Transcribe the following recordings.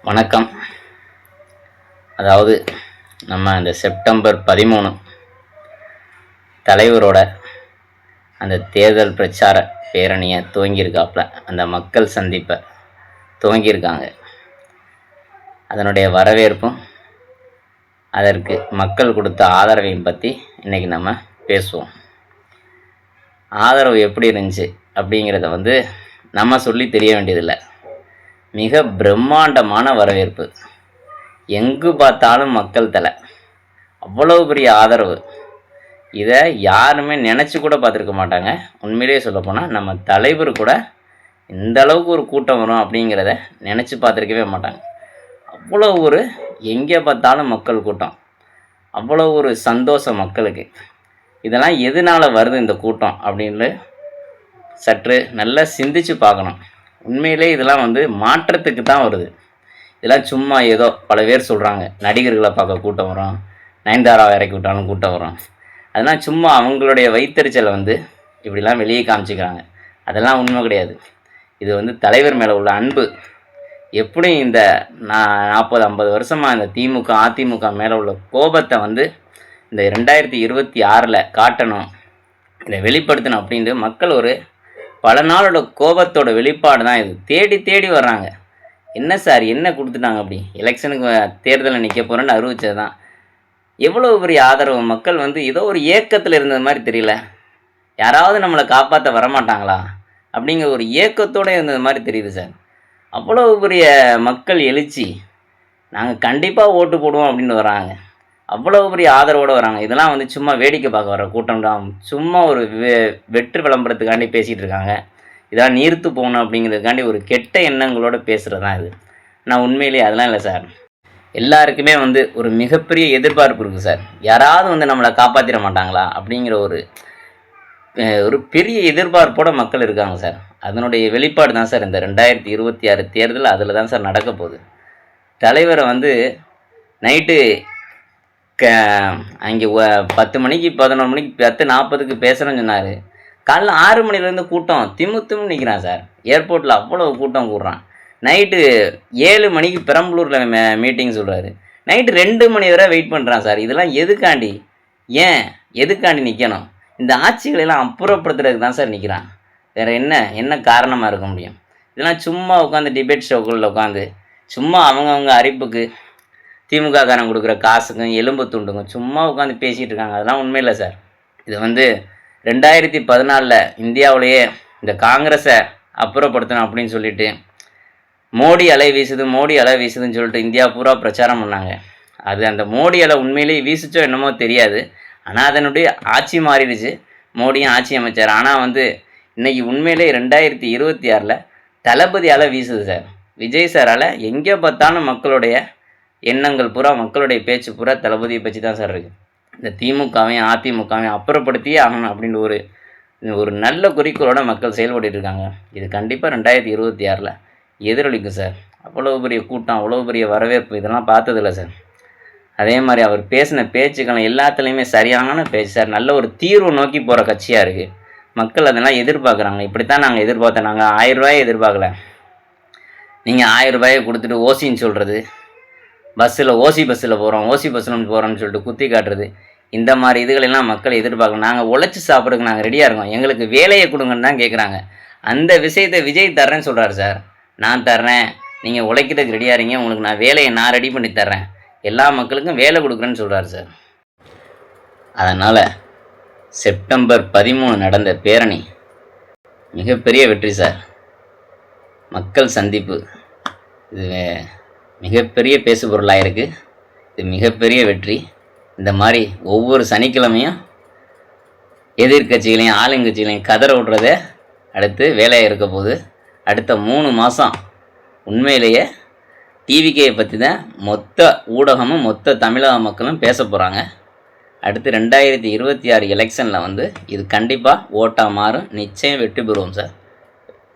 வணக்கம். அதாவது நம்ம அந்த செப்டம்பர் 13 தலைவரோட அந்த தேர்தல் பிரச்சார பேரணியை துவங்கியிருக்காப்புல, அந்த மக்கள் சந்திப்பை துவங்கியிருக்காங்க. அதனுடைய வரவேற்பும் அதற்கு மக்கள் கொடுத்த ஆதரவையும் பற்றி இன்றைக்கி நம்ம பேசுவோம். ஆதரவு எப்படி இருந்துச்சு அப்படிங்கிறத நம்ம சொல்லி தெரிய வேண்டியதில்லை. மிக பிரம்மாண்டமான வரவேற்பு. எங்கு பார்த்தாலும் மக்கள் தலை, அவ்வளவு பெரிய ஆதரவு. இதை யாருமே நினச்சி கூட பார்த்துருக்க மாட்டாங்க. உண்மையிலேயே சொல்லப்போனால் நம்ம தலைவர் கூட இந்த அளவுக்கு ஒரு கூட்டம் வரும் அப்படிங்கிறத நினச்சி பார்த்துருக்கவே மாட்டாங்க. அவ்வளோ ஒரு எங்கே பார்த்தாலும் மக்கள் கூட்டம், அவ்வளோ ஒரு சந்தோஷம் மக்களுக்கு. இதெல்லாம் எதனால் வருது இந்த கூட்டம் அப்படின்னு சற்று நல்லா சிந்திச்சு பார்க்கணும். உண்மையிலே இதெல்லாம் மாற்றத்துக்கு தான் வருது. இதெல்லாம் சும்மா ஏதோ பல பேர் சொல்கிறாங்க, நடிகர்களை பார்க்க கூட்டம் வரும், நயன்தாராவை இறக்கி விட்டாலும் கூட்டம் வரும். அதெல்லாம் சும்மா அவங்களுடைய வயிற்றுச்சலை இப்படிலாம் வெளியே காமிச்சிக்கிறாங்க. அதெல்லாம் உண்மை கிடையாது. இது தலைவர் மேலே உள்ள அன்பு. எப்படி இந்த 40-50 வருஷமாக இந்த திமுக அதிமுக மேலே உள்ள கோபத்தை இந்த 2026 காட்டணும், இதை வெளிப்படுத்தணும் அப்படின்ட்டு மக்கள் ஒரு பல நாளோட கோபத்தோட வெளிப்பாடு தான் இது. தேடி தேடி வர்றாங்க. என்ன சார் என்ன கொடுத்துட்டாங்க, அப்படி எலெக்ஷனுக்கு தேர்தலில் நிற்க போகிறேன்னு அறிவிச்சது தான். எவ்வளோ பெரிய ஆதரவு. மக்கள் ஏதோ ஒரு ஏக்கத்தில் இருந்தது மாதிரி தெரியல. யாராவது நம்மளை காப்பாற்ற வரமாட்டாங்களா அப்படிங்கிற ஒரு ஏக்கத்தோடு இருந்தது மாதிரி தெரியுது சார். அவ்வளோ பெரிய மக்கள் எழுச்சி. நாங்கள் கண்டிப்பாக ஓட்டு போடுவோம் அப்படின்னு வராங்க. அவ்வளோ பெரிய ஆதரவோடு வராங்க. இதெல்லாம் சும்மா வேடிக்கை பார்க்க வர கூட்டம் தான். சும்மா ஒரு வெற்று விளம்பரத்துக்காண்டி பேசிகிட்டு இருக்காங்க. இதெல்லாம் நீர்த்து போகணும் அப்படிங்கிறதுக்காண்டி ஒரு கெட்ட எண்ணங்களோடு பேசுகிறது தான் இது. நான் உண்மையிலேயே அதெல்லாம் இல்லை சார். எல்லாருக்குமே ஒரு மிகப்பெரிய எதிர்பார்ப்பு இருக்குது சார். யாராவது நம்மளை காப்பாற்றிட மாட்டாங்களா அப்படிங்கிற ஒரு பெரிய எதிர்பார்ப்போடு மக்கள் இருக்காங்க சார். அதனுடைய வெளிப்பாடு தான் சார் இந்த 2026 தேர்தல். அதில் தான் சார் நடக்க போகுது. தலைவரை நைட்டு அங்கே 10 மணிக்கு 11 மணிக்கு 10:40க்கு பேசுகிறேன்னு சொன்னார். காலைல 6 மணிலேருந்து கூட்டம் திமுன்னு நிற்கிறான் சார். ஏர்போர்ட்டில் அவ்வளோ கூட்டம் கூடுறான். நைட்டு 7 மணிக்கு பெரம்பலூரில் மீட்டிங் சொல்கிறாரு. நைட்டு 2 மணி வரை வெயிட் பண்ணுறான் சார். இதெல்லாம் எதுக்காண்டி, ஏன் எதுக்காண்டி நிற்கணும்? இந்த ஆட்சிகளெல்லாம் அப்புறப்படுத்துறதுக்கு தான் சார் நிற்கிறான். வேறு என்ன காரணமாக இருக்க முடியும்? இதெல்லாம் சும்மா உட்காந்து டிபேட் ஷோக்களில் உட்காந்து சும்மா அவங்கவுங்க அரிப்புக்கு திமுககாரன் கொடுக்குற காசுக்கும் எலும்பு துண்டுக்கும் சும்மா உட்காந்து பேசிகிட்டு இருக்காங்க. அதெல்லாம் உண்மையில்லை சார். இது 2014 இந்தியாவிலேயே இந்த காங்கிரஸை அப்புறப்படுத்தணும் அப்படின்னு சொல்லிட்டு மோடி அலை வீசுதுன்னு சொல்லிட்டு இந்தியா பூரா பிரச்சாரம் பண்ணாங்க. அது அந்த மோடி அலை உண்மையிலேயே வீசிச்சோ என்னமோ தெரியாது. ஆனால் அதனுடைய ஆட்சி மாறிடுச்சு. மோடியும் ஆட்சி அமைச்சார். ஆனால் இன்றைக்கி உண்மையிலே 2026 தளபதி அலை வீசுது சார். விஜய் சாரால் எங்கே பார்த்தாலும் மக்களுடைய எண்ணங்கள் பூரா, மக்களுடைய பேச்சு பூரா தளபதியை பற்றி தான் சார் இருக்குது. இந்த திமுகவையும் அதிமுகவையும் அப்புறப்படுத்தியே ஆகணும் அப்படின்னு ஒரு நல்ல குறிக்கோளோட மக்கள் செயல்பட்டு இருக்காங்க. இது கண்டிப்பாக 2026 எதிரொலிக்கும் சார். அவ்வளோ பெரிய கூட்டம், அவ்வளோ பெரிய வரவேற்பு, இதெல்லாம் பார்த்ததில்ல சார். அதே மாதிரி அவர் பேசின பேச்சுக்கள் எல்லாத்துலேயுமே சரியான பேச்சு சார். நல்ல ஒரு தீர்வு நோக்கி போகிற கட்சியாக இருக்குது. மக்கள் அதெல்லாம் எதிர்பார்க்குறாங்க. இப்படித்தான் நாங்கள் எதிர்பார்த்தோம். நாங்கள் 1000 ரூபாயை எதிர்பார்க்கல. நீங்கள் 1000 ரூபாயை கொடுத்துட்டு ஓசின்னு சொல்கிறது, ஓசி பஸ்ஸில் போகிறோம்னு சொல்லிட்டு குத்தி காட்டுறது, இந்த மாதிரி இதுகளெல்லாம் மக்கள் எதிர்பார்க்கணும். நாங்கள் உழைச்சி சாப்பிட்றதுக்கு நாங்கள் ரெடியாக இருக்கோம், எங்களுக்கு வேலையை கொடுங்கன்னு தான் கேட்குறாங்க. அந்த விஷயத்தை விஜய் தர்றேன்னு சொல்கிறார் சார். நான் தர்றேன், நீங்கள் உழைக்கிறதுக்கு ரெடியாக இருங்க, உங்களுக்கு நான் வேலையை நான் ரெடி பண்ணி தர்றேன், எல்லா மக்களுக்கும் வேலை கொடுக்குறேன்னு சொல்கிறார் சார். அதனால் செப்டம்பர் 13 நடந்த பேரணி மிகப்பெரிய வெற்றி சார். மக்கள் சந்திப்பு இது மிகப்பெரிய பேசுபொருளாக இருக்குது. இது மிகப்பெரிய வெற்றி. இந்த மாதிரி ஒவ்வொரு சனிக்கிழமையும் எதிர்கட்சிகளையும் ஆளுங்கட்சிகளையும் கதற விட்றத அடுத்து வேலையாக இருக்க போகுது. அடுத்த 3 மாதம் உண்மையிலேயே டிவிகேயை பற்றி தான் மொத்த ஊடகமும் மொத்த தமிழக மக்களும் பேச போகிறாங்க. அடுத்து 2026 எலெக்ஷனில் இது கண்டிப்பாக ஓட்டாக மாறும். நிச்சயம் வெற்றி பெறுவோம் சார்.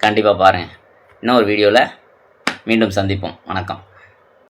கண்டிப்பாக பாருங்கள். இன்னொரு வீடியோவில் மீண்டும் சந்திப்போம். வணக்கம்.